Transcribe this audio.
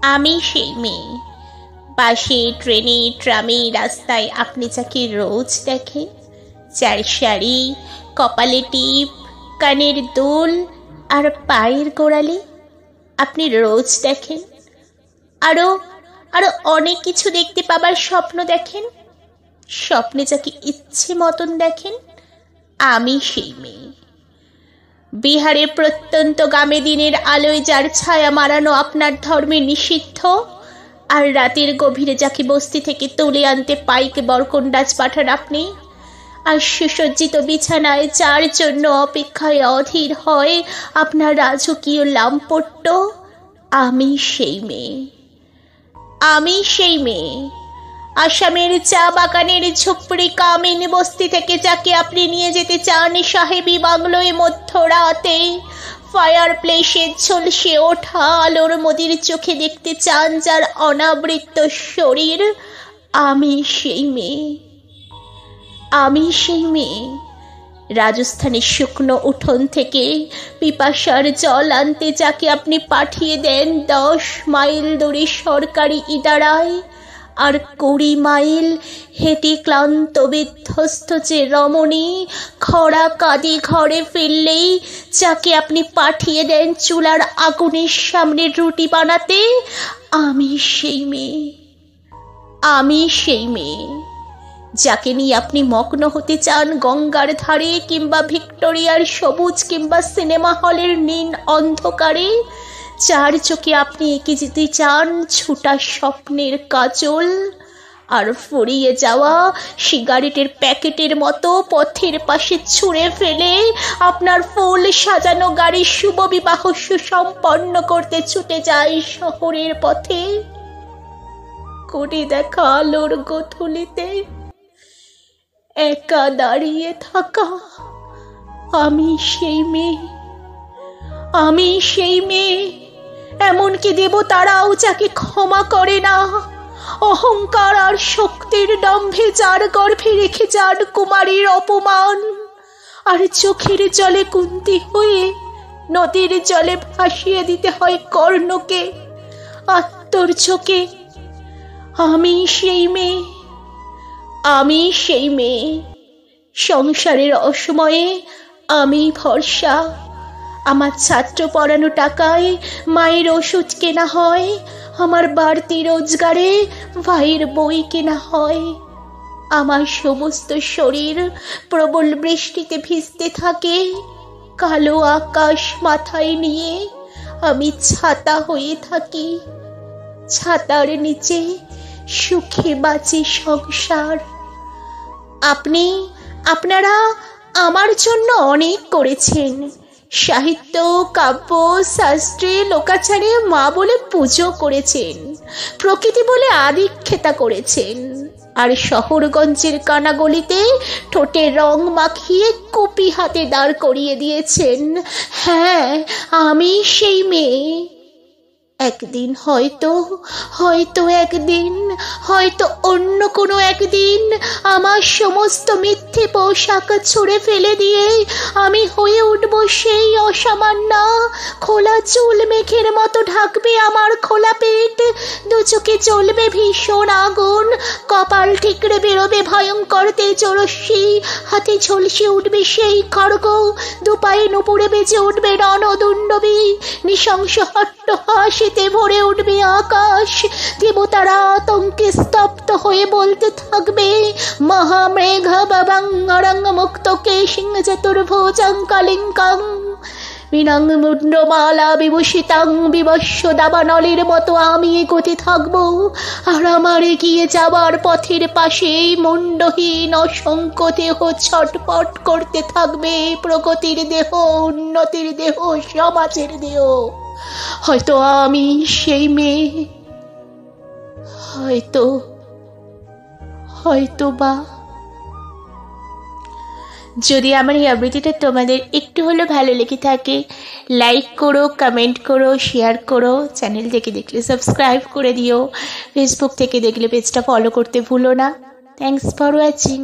আমি সেই মেয়ে। বাসে, ট্রেনে, ট্রামে, রাস্তায় আপনি যাকে রোজ দেখেন, যার শাড়ি, কপালে টিপ, কানের দুল আর পায়ের গোড়ালি আপনি রোজ দেখেন। আরো আরো অনেক কিছু দেখতে পাবার স্বপ্ন দেখেন। স্বপ্নে যাকে ইচ্ছে মতন দেখেন, আমি সেই মেয়ে। বিহারের প্রত্যন্ত গ্রামে দিনের আলোয় যার ছায়া মারানো আপনার ধর্মে নিষিদ্ধ, আর রাতের গভীরে যাকে বস্তি থেকে তুলে আনতে পাইকে বরকন্ডাজ পাঠান আপনি, আর সুসজ্জিত বিছানায় যার জন্য অপেক্ষায় অধীর হয় আপনার রাজকীয় লামপট্ট, আমি সেই মেয়ে। আমি সেই মেয়ে। আসামের চা বাগানের ঝুপড়ি কামিন বস্তি থেকে যাকে আপনি নিয়ে যেতে চান সাহেবী বাংলোয় মধ্যরাতে, ফায়ার প্লেসে ঝলসে ওঠা আলোর মদির চোখে দেখতে চান যার অনাবৃত শরীর, আমি সেই মেয়ে। আমি সেই মেয়ে। রাজস্থানের শুকনো উঠোন থেকে পিপাসার জল আনতে যাকে আপনি পাঠিয়ে দেন 10 মাইল দূরে সরকারি ইদারায়, আর 20 মাইল হেঁটে ক্লান্ত বিধ্বস্ত যে রমণী খরা কাঁদে ঘরে ফিরলেই যাকে আপনি পাঠিয়ে দেন চুলার আগুনের সামনে রুটি বানাতে, আমি সেই মেয়ে। আমি সেই মেয়ে। যাকে নিয়ে আপনি মগ্ন হতে চান গঙ্গার ধারে কিংবা ভিক্টোরিয়ার সবুজ কিংবা সিনেমা হলের নীল অন্ধকারে, যার চোখে আপনি এঁকে যেতে চান ছোটা স্বপ্নের কাজল, আর ফুরিয়ে যাওয়া সিগারেটের প্যাকেটের মতো পথের পাশে ছুঁড়ে ফেলে আপনার ফুল সাজানো গাড়ির শুভ বিবাহ সুসম্পন্ন করতে ছুটে যায় শহরের পথে। কোটি দেখা আলোর গোথলিতে একা দাঁড়িয়ে থাকা, আমি সেই মেয়ে। আমি সেই মেয়ে। এমনকি দেবতারাও যাকে ক্ষমা করে না, অহংকার আর শক্তির দম্ভে যার গর্ভে রেখে যান কুমারীর অপমান, আর চোখের জলে কুন্তি হয়ে নদীর জলে ভাসিয়ে দিতে হয় কর্ণকে আত্মর্যকে। আমি সেই মেয়ে। আমি সেই মেয়ে। সংসারের অসময়ে আমি ভরসা। আমার ছাত্র পড়ানো টাকায় মায়ের ওষুধ কেনা হয়, আমার বাড়তি রোজগারে ভাইয়ের বই কেনা হয়। আমার সমস্ত শরীর প্রবল বৃষ্টিতে ভিজতে থাকে, কালো আকাশ মাথায় নিয়ে আমি ছাতা হয়ে থাকি। ছাতার নিচে সুখে বাঁচে সংসার। আপনারা আমার জন্য অনেক করেছেন। সাহিত্য, কাব্য, শাস্ত্রে, লোকাচারে মা বলে পুজো করেছেন, প্রকৃতি বলে আদিক্ষেতা করেছেন, আর শহরগঞ্জের কানাগলিতে ঠোঁটে রং মাখিয়ে কপি হাতে দাঁড় করিয়ে দিয়েছেন। হ্যাঁ, আমি সেই মেয়ে। একদিন হয়তো একদিন, হয়তো অন্য কোনো একদিন আমার সমস্ত মিথ্যে পোশাক ছুঁড়ে ফেলে দিয়ে আমি হয়ে উঠব সেই অসামান্য। খোলা চুল মেঘের মতো ঢাকবে আমার খোলা পেট, দু চোখে জ্বলবে ভীষণ আগুন, কপাল ঠিকরে বেরোবে ভয়ঙ্কর তেজরশ্মি, হাতে ঝলসে উঠবে সেই খড়গ, দুপায়ে নুপুরে বেজে উঠবে রণদুণ্ডবী, নৃশংস হট্টহাসিতে ভরে উঠবে আকাশ। দেবতারা আতঙ্কে স্তব্ধ হয়ে বলতে থাকবে মহামেঘ বাবাং অরং মুক্তকে সিংহ চতুর্ভুজং কালিঙ্কাং বিনাং মুন্ডমালা বিভূষিতাং বিবস্ব দাবানলের মতো আমি এগোতে থাকবো, আর আমার এগিয়ে যাবার পথের পাশে মুন্ডহীন অসংখ্য দেহ ছটপট করতে থাকবে প্রগতির দেহ, উন্নতির দেহ, সমাজের দেহ। হয়তো আমি সেই মেয়ে, হয়তো বা। যদি আমার এই আবৃত্তিটা তোমাদের একটু হলেও ভালো লেগে থাকে, লাইক করো, কমেন্ট করো, শেয়ার করো। চ্যানেল থেকে দেখলে সাবস্ক্রাইব করে দিও। ফেসবুক থেকে দেখলে পেজটা ফলো করতে ভুলো না। Thanks for watching.